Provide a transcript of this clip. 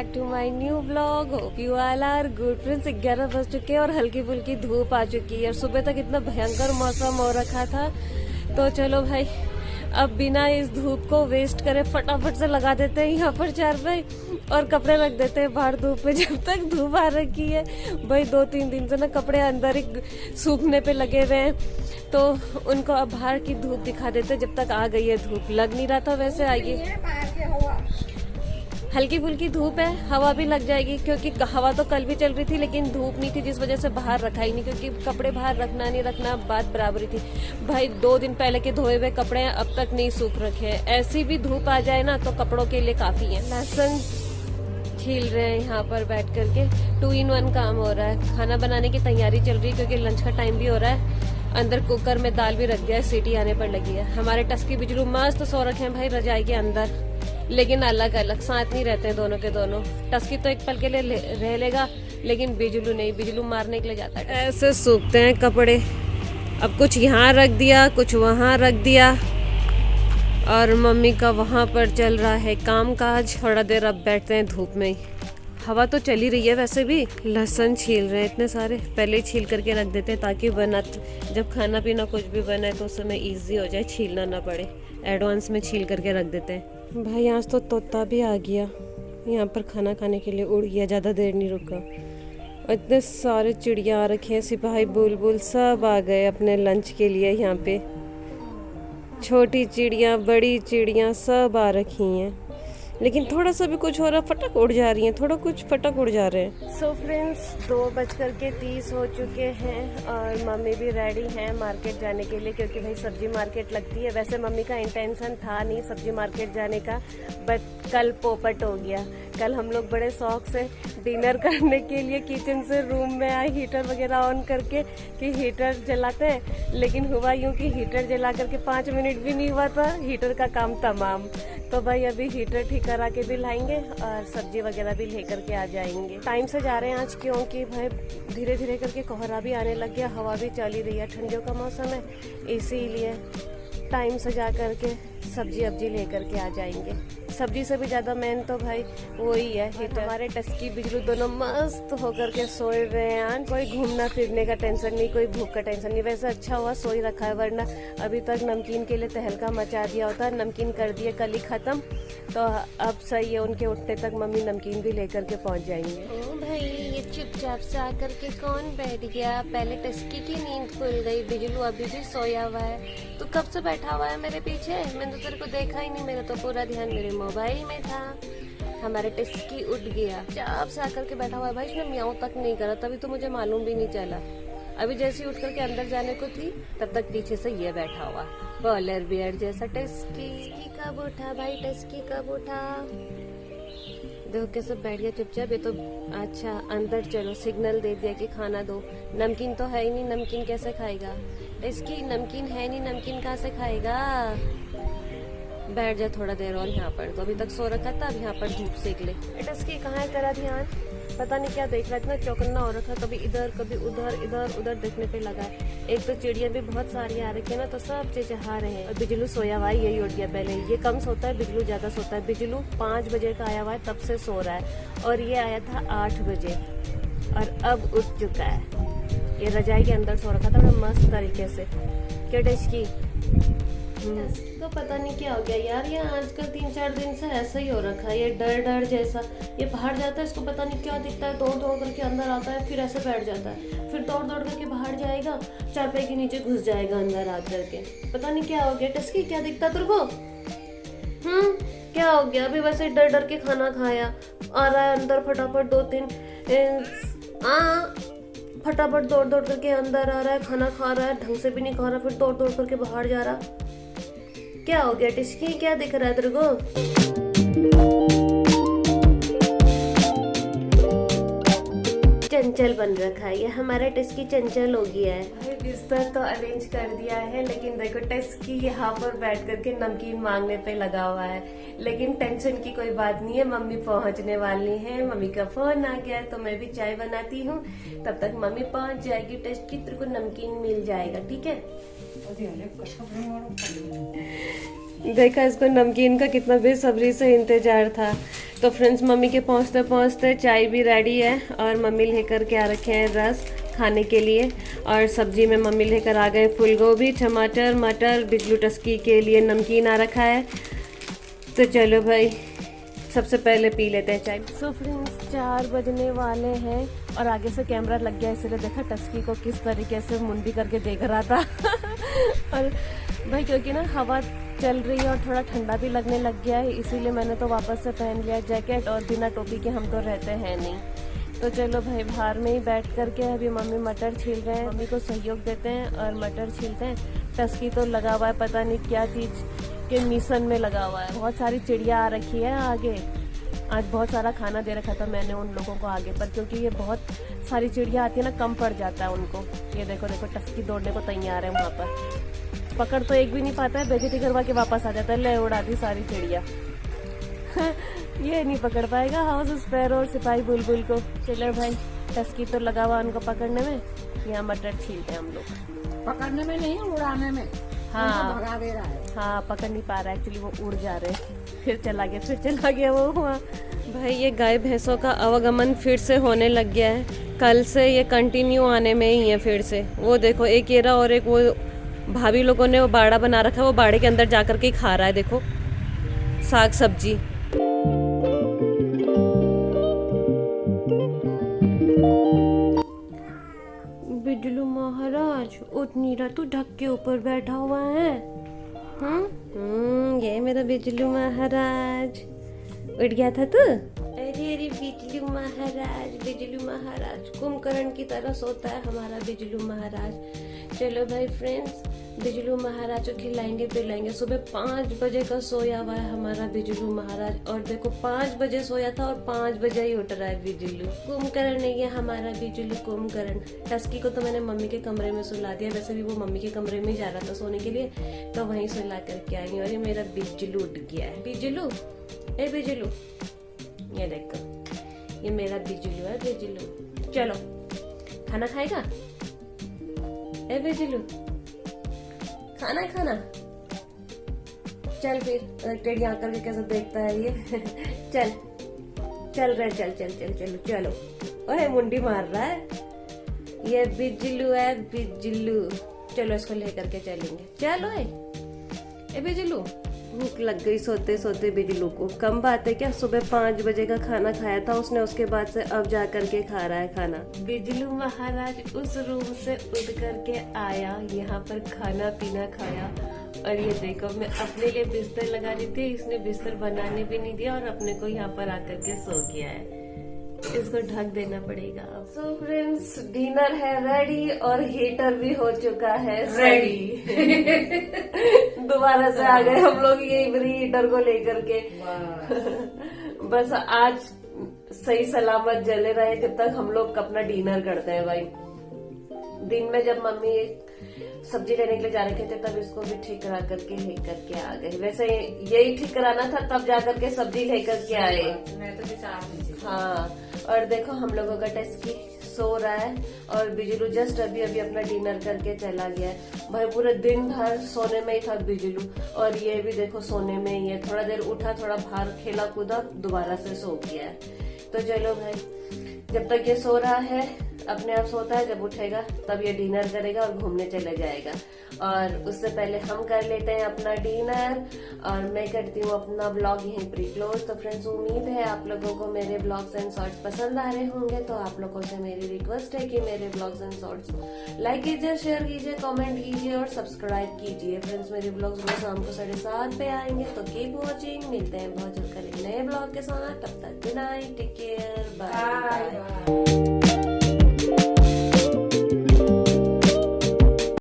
Back to my new vlog. Hope you all are good. Friends 11 बज चुके हैं और हल्की फुल्की धूप आ चुकी है। सुबह तक इतना भयंकर मौसम हो रखा था, तो चलो भाई अब बिना इस धूप को वेस्ट करे फटाफट से लगा देते हैं यहाँ पर चारपाई और कपड़े रख देते हैं बाहर धूप में। जब तक धूप आ रखी है भाई, 2-3 दिन से ना कपड़े अंदर ही सूखने पे लगे हुए हैं, तो उनको अब बाहर की धूप दिखा देते हैं। जब तक आ गई है धूप, लग नहीं रहा था वैसे आएगी, हल्की फुल्की धूप है, हवा भी लग जाएगी क्योंकि हवा तो कल भी चल रही थी लेकिन धूप नहीं थी, जिस वजह से बाहर रखा ही नहीं, क्योंकि कपड़े बाहर रखना नहीं रखना बात बराबरी थी। भाई 2 दिन पहले के धोए हुए कपड़े अब तक नहीं सूख रखे हैं। ऐसी भी धूप आ जाए ना तो कपड़ों के लिए काफी है। लहसुन छील रहे हैं यहाँ पर बैठ करके, 2 in 1 काम हो रहा है। खाना बनाने की तैयारी चल रही है क्योंकि लंच का टाइम भी हो रहा है। अंदर कुकर में दाल भी रख दिया है, सीटी आने पर लगी है। हमारे टस्की बिजलू मस्त सो रखे हैं भाई रजाई के अंदर, लेकिन अलग अलग साथ नहीं रहते हैं दोनों के दोनों। टस्की तो एक पल के लिए रह लेगा लेकिन बिजलू नहीं, बिजलू मारने के लिए जाता है। ऐसे सूखते हैं कपड़े। अब कुछ यहाँ रख दिया, कुछ वहाँ रख दिया, और मम्मी का वहाँ पर चल रहा है काम काज। थोड़ा देर अब बैठते हैं धूप में ही। हवा तो चल ही रही है वैसे भी। लहसुन छील रहे हैं इतने सारे, पहले ही छील करके रख देते हैं ताकि जब खाना पीना कुछ भी बना है तो उस समय ईजी हो जाए, छीलना ना पड़े। एडवांस में छील करके रख देते हैं। भाई आज तो तोता भी आ गया यहाँ पर खाना खाने के लिए, उड़ गया, ज़्यादा देर नहीं रुका। इतने सारे चिड़िया आ रखे हैं, सिपाही बुलबुल सब आ गए अपने लंच के लिए। यहाँ पे छोटी चिड़िया बड़ी चिड़िया सब आ रखी हैं, लेकिन थोड़ा सा भी कुछ हो रहा फटक उड़ जा रही हैं, थोड़ा कुछ फटक उड़ जा रहे हैं। सो फ्रेंड्स 2:30 हो चुके हैं और मम्मी भी रेडी हैं मार्केट जाने के लिए, क्योंकि भाई सब्जी मार्केट लगती है। वैसे मम्मी का इंटेंशन था नहीं सब्जी मार्केट जाने का, बट कल पोपट हो गया। कल हम लोग बड़े शौक से डिनर करने के लिए किचन से रूम में आए, हीटर वगैरह ऑन करके कि हीटर जलाते हैं, लेकिन हुआ यूँ कि हीटर जला करके 5 मिनट भी नहीं हुआ था हीटर का काम तमाम। तो भाई अभी हीटर ठीक करा के भी लाएंगे और सब्जी वगैरह भी लेकर के आ जाएंगे। टाइम से जा रहे हैं आज क्योंकि भाई धीरे धीरे करके कोहरा भी आने लग गया, हवा भी चल ही रही है, ठंडियों का मौसम है, इसीलिए टाइम से जा करके सब्जी अब्जी लेकर के आ जाएंगे। सब्जी से भी ज्यादा मेन तो भाई वही है हीटर। हमारे टस्की बिजलू दोनों मस्त होकर के सोए रहे हैं आज। कोई घूमना फिरने का टेंशन नहीं, कोई भूख का टेंशन नहीं। वैसे अच्छा हुआ सोई रखा है, वरना अभी तक नमकीन के लिए तहलका मचा दिया होता। नमकीन कर दिए कल ही खत्म, तो अब सही है, उनके उठने तक मम्मी नमकीन भी लेकर के पहुँच जाएंगे। ओ भाई ये चुपचाप से आकर के कौन बैठ गया? पहले टस्की की नींद खुल गई, बिजलू अभी भी सोया हुआ है। तू कब से बैठा हुआ है मेरे पीछे? मैंने तो तेरे को देखा ही नहीं, मेरा तो पूरा ध्यान मेरे मोबाइल में था। हमारे टस्की उठ गया, चाप से आकर के बैठा हुआ है भाई, इसने म्याऊं तक नहीं करा, तभी तो मुझे मालूम भी नहीं चला। अभी जैसे उठ करके अंदर जाने को थी तब तक पीछे से ये बैठा हुआ बॉलर बियर जैसा। टस्की कब उठा भाई? टस्की कब उठा? देखो कैसे बैठ गया चुपचाप। ये तो अच्छा अंदर चलो, सिग्नल दे दिया कि खाना दो। नमकीन तो है ही नहीं, नमकीन कैसे खाएगा? इसकी नमकीन है नहीं, नमकीन कहाँ से खाएगा? बैठ जा थोड़ा देर और यहाँ पर, तो अभी तक सो रखा था, अब यहाँ पर धूप सेक ले। इसकी कहाँ है तेरा ध्यान? पता नहीं क्या देख रहा है, इतना चौकन्ना हो रखा, कभी इधर कभी उधर, इधर उधर देखने पे लगा है। एक तो चिड़िया भी बहुत सारी आ रखी है ना, तो सब चहचहा रहे हैं। और बिजलू सोया हुआ है, यही उठ गया पहले। ये कम सोता है, बिजलू ज्यादा सोता है। बिजलू 5 बजे का आया हुआ है, तब से सो रहा है, और ये आया था 8 बजे और अब उठ चुका है। ये रजाई के अंदर सो रखा था मस्त तरीके से। क्या टस्की तो पता नहीं क्या हो गया यार, ये आजकल 3-4 दिन से ऐसा ही हो रखा है, ये डर डर जैसा। ये बाहर जाता है, इसको पता नहीं क्या दिखता है, दौड़ दौड़ करके अंदर आता है, फिर ऐसे बैठ जाता है, फिर दौड़ दौड़ करके बाहर जाएगा, चारपाई के नीचे घुस जाएगा अंदर आ करके। पता नहीं क्या हो गया। टस्की क्या दिखता तेरे को? क्या हो गया? अभी वैसे डर डर के खाना खाया, आ रहा है अंदर फटाफट 2-3 फटाफट दौड़ दौड़ करके अंदर आ रहा है, खाना खा रहा है, ढंग से भी नहीं खा रहा, फिर दौड़ दौड़ करके बाहर जा रहा। क्या हो गया टस्की? क्या दिख रहा है तेरे को? चंचल बन रखा है ये हमारा टस्की, चंचल हो गया है। भाई बिस्तर तो अरेंज कर दिया है, लेकिन देखो टस्की यहाँ पर बैठ करके नमकीन मांगने पे लगा हुआ है। लेकिन टेंशन की कोई बात नहीं है, मम्मी पहुँचने वाली है। मम्मी का फोन आ गया है तो मैं भी चाय बनाती हूँ, तब तक मम्मी पहुँच जाएगी। टस्की तेरे को नमकीन मिल जाएगा, ठीक है? देखा इसको नमकीन का कितना बेसब्री से इंतजार था। तो फ्रेंड्स मम्मी के पहुंचते पहुंचते चाय भी रेडी है और मम्मी लेकर के आ रखे हैं रस खाने के लिए। और सब्जी में मम्मी लेकर आ गए फूल गोभी, टमाटर, मटर, बिजलू टस्की के लिए नमकीन आ रखा है। तो चलो भाई सबसे पहले पी लेते हैं चाय। सो फ्रेंड्स 4 बजने वाले हैं और आगे से कैमरा लग गया, इसलिए देखा टस्की को किस तरीके से मुंडी करके देख रहा था। और भाई क्योंकि ना हवा चल रही है और थोड़ा ठंडा भी लगने लग गया है, इसीलिए मैंने तो वापस से पहन लिया जैकेट। और बिना टोपी के हम तो रहते हैं नहीं। तो चलो भाई बाहर में ही बैठ करके अभी मम्मी मटर छील रहे हैं, मम्मी को सहयोग देते हैं और मटर छीलते हैं। टस्की तो लगा हुआ है, पता नहीं क्या चीज के मिशन में लगा हुआ है। बहुत सारी चिड़िया आ रखी है आगे। आज बहुत सारा खाना दे रखा था मैंने उन लोगों को आगे पर, क्योंकि ये बहुत सारी चिड़िया आती है ना, कम पड़ जाता है उनको। ये देखो देखो टस्की दौड़ने को तैयार है वहाँ पर। पकड़ तो एक भी नहीं पाता है, बेइज्जती करवा के वापस आ जाता है, ले उड़ा दी सारी चिड़िया। ये नहीं पकड़ पाएगा हाउस स्पैरो और सिपाही बुलबुल को। चलो भाई टस्की तो लगा हुआ उनको पकड़ने में, यहाँ मटर छीलते हैं हम लोग। पकड़ने में नहीं, उड़ाने में। हाँ भगा दे रहा है। हाँ पकड़ नहीं पा रहा है एक्चुअली, वो उड़ जा रहे हैं। फिर चला गया वो वहाँ। भाई ये गाय भैंसों का आवागमन फिर से होने लग गया है। कल से ये कंटिन्यू आने में ही है फिर से। वो देखो एक येरा और एक वो भाभी लोगों ने वो बाड़ा बना रखा है, वो बाड़े के अंदर जा करके खा रहा है। देखो साग सब्जी। बिजलू महाराज उतनी तू ढक के ऊपर बैठा हुआ है। ये मेरा बिजलू महाराज। उठ गया था तू? अरे अरे बिजलू महाराज कुंभकर्ण की तरह सोता है हमारा बिजलू महाराज। चलो भाई फ्रेंड्स बिजलू महाराज को खिलाएंगे पिलाएंगे। सुबह 5 बजे का सोया हुआ है हमारा बिजलू महाराज। और देखो 5 बजे सोया था और 5 बजे ही उठ रहा है बिजलू। कुंभकर्ण नहीं है हमारा बिजलू, कुंभकर्ण। टस्की को तो मैंने मम्मी के कमरे में सुला दिया, वैसे भी वो मम्मी के कमरे में ही जा रहा था सोने के लिए, तो वहीं सुला करके आई। और ये मेरा बिजलू उठ गया है। बिजलू ए बिजलू, ये देखो ये मेरा बिजलू है। बिजलू चलो खाना खाएगा? ए बिजलू खाना चल फिर। टेढ़ी आकर के कैसे देखता है ये। चल रहे चलो। ओए मुंडी मार रहा है। ये बिजलू है बिजलू। चलो इसको लेकर के चलेंगे। चलो ए बिजलू। भूख लग गई सोते सोते बिजलू को। कम बात है क्या, सुबह 5 बजे का खाना खाया था उसने, उसके बाद से अब जा करके खा रहा है खाना। बिजलू महाराज उस रूम से उठ करके आया, यहाँ पर खाना पीना खाया। और ये देखो मैं अपने लिए बिस्तर लगा रही थी, इसने बिस्तर बनाने भी नहीं दिया और अपने को यहाँ पर आकर के सो गया है। इसको ढक देना पड़ेगा। सो फ्रेंड्स डिनर है रेडी और हीटर भी हो चुका है रेडी। दोबारा से आ गए हम लोग ये हीटर को लेकर के। बस आज सही सलामत जले रहे जब तक हम लोग अपना डिनर करते हैं भाई। दिन में जब मम्मी सब्जी लेने के लिए जा रहे थे तब इसको भी ठीक करा करके लेकर के आ गए। वैसे यही ठीक कराना था तब जा करके सब्जी लेकर के आए। मैं तो विचार नहीं। हाँ और देखो हम लोगों का टस्की सो रहा है और बिजलू जस्ट अभी अपना डिनर करके चला गया है। भाई पूरे दिन भर सोने में ही था बिजलू। और ये भी देखो सोने में ही है, थोड़ा देर उठा, थोड़ा बाहर खेला कूदा, दोबारा से सो गया है। तो चलो भाई जब तक ये सो रहा है अपने आप सोता है, जब उठेगा तब ये डिनर करेगा और घूमने चले जाएगा। और उससे पहले हम कर लेते हैं अपना डिनर और मैं करती हूँ अपना ब्लॉग यहीं पर क्लोज। तो फ्रेंड्स उम्मीद है आप लोगों को मेरे ब्लॉग्स एंड शॉर्ट्स पसंद आ रहे होंगे। तो आप लोगों से मेरी रिक्वेस्ट है कि मेरे ब्लॉग्स एंड शॉर्ट्स लाइक कीजिए, शेयर कीजिए, कमेंट कीजिए और सब्सक्राइब कीजिए। फ्रेंड्स मेरे ब्लॉग्स रोज शाम को 7:30 पे आएंगे, तो कीप वॉचिंग। मिलते हैं बहुत जल्द कल एक नए ब्लॉग के साथ। तब तक good night, take care, bye.